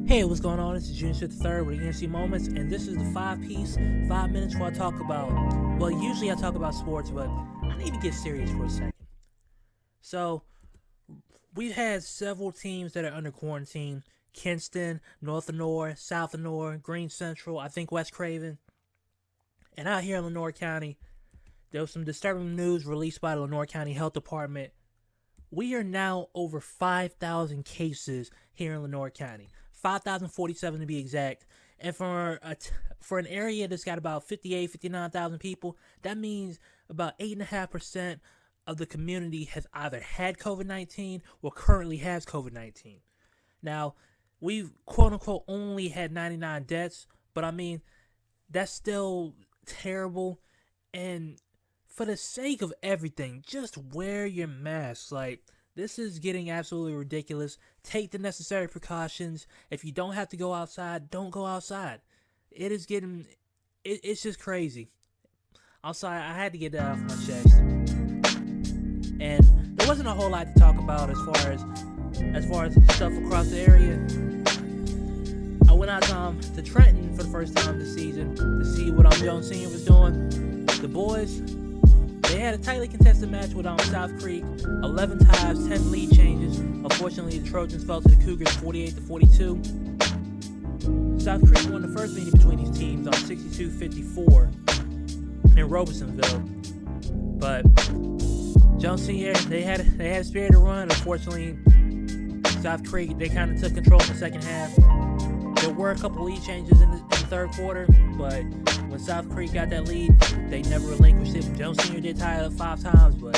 Hey, what's going on? This is June 3rd with ENC Moments, and this is the 5 minutes where I talk about, well, usually I talk about sports, but I need to get serious for a second. So, we've had several teams that are under quarantine: Kinston, North Lenoir, South Lenoir, Green Central, I think West Craven. And out here in Lenoir County, there was some disturbing news released by the Lenoir County Health Department. We are now over 5,000 cases here in Lenoir County. 5,047 to be exact. And for an area that's got about 59,000 people, that means about 8.5% of the community has either had COVID-19 or currently has COVID-19. Now, we've quote-unquote only had 99 deaths, but I mean, that's still terrible. And for the sake of everything, just wear your mask. Like, this is getting absolutely ridiculous. Take the necessary precautions. If you don't have to go outside, don't go outside. It's just crazy. I'm sorry, I had to get that off my chest. And there wasn't a whole lot to talk about as far as stuff across the area. I went out to Trenton for the first time this season to see what Jones Sr. was doing. The boys, they had a tightly contested match with South Creek, 11 ties, 10 lead changes. Unfortunately, the Trojans fell to the Cougars 48-42. South Creek won the first meeting between these teams on 62-54 in Robesonville. But Jones Sr., they had a spirited run. Unfortunately, South Creek, they kind of took control in the second half. There were a couple lead changes in the third quarter, but when South Creek got that lead, they never relinquished it. Jones Sr. did tie it up 5 times, but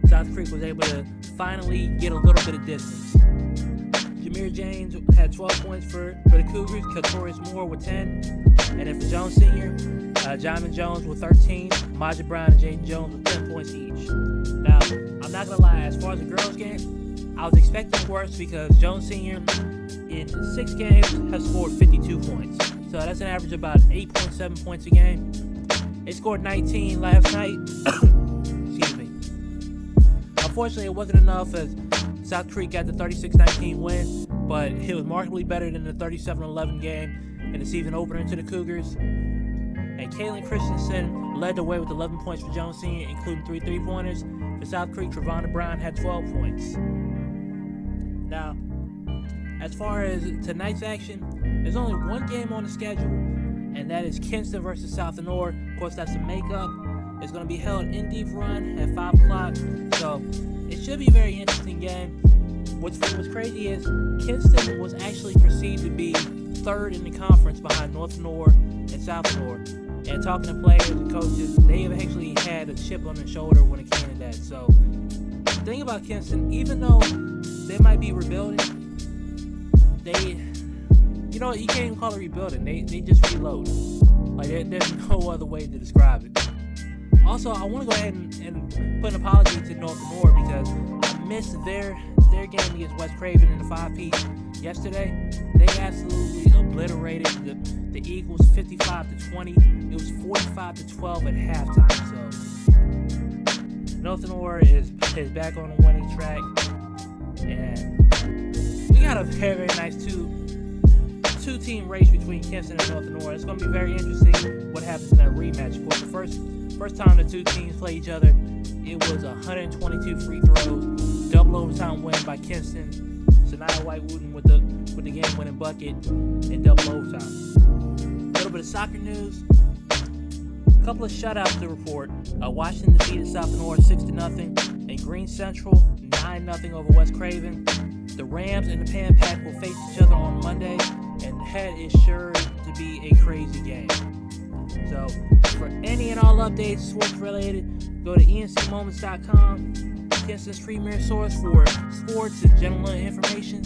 South Creek was able to finally get a little bit of distance. Jameer James had 12 points for the Cougars, Katorius Moore with 10, and then for Jones Sr., Jamin Jones with 13, Maja Brown and Jaden Jones with 10 points each. Now, I'm not going to lie, as far as the girls' game, I was expecting worse because Jones Sr. in 6 games has scored 52 points. So that's an average of about 8.7 points a game. They scored 19 last night. Excuse me. Unfortunately, it wasn't enough as South Creek got the 36-19 win, but it was markedly better than the 37-11 game in the season opener to the Cougars. And Kaylin Christensen led the way with 11 points for Jones Sr., including 3 3-pointers. For South Creek, Trevonna Brown had 12 points. Now, as far as tonight's action, there's only one game on the schedule, and that is Kinston versus South Lenoir. Of course, that's a makeup. It's going to be held in Deep Run at 5 o'clock, so it should be a very interesting game. What's crazy is Kinston was actually perceived to be third in the conference behind North Lenoir and South Lenoir. And talking to players and coaches, they have actually had a chip on their shoulder when it came to that. So, the thing about Kinston, even though they might be rebuilding, you can't even call it rebuilding. They just reload. Like, there's no other way to describe it. Also, I want to go ahead and put an apology to North Lenoir because I missed their game against West Craven in the 5-piece yesterday. They absolutely obliterated the Eagles 55-20. It was 45-12 at halftime. So North Lenoir is back on the winning track, and we got a very nice two-team race between Kinston and North Lenoir. It's going to be very interesting what happens in that rematch. Of course, the first time the two teams play each other, it was 122 free throws, double overtime win by Kinston. Sanaya White-Wooten with the game-winning bucket in double overtime. A little bit of soccer news. A couple of shutouts to report. Washington defeated South Lenoir 6-0, and Green Central 9-0 over West Craven. The Rams and the Pan Pack will face each other on Monday, and that is sure to be a crazy game. So, for any and all updates sports-related, go to encmoments.com, Kinston's premier source for sports and general information.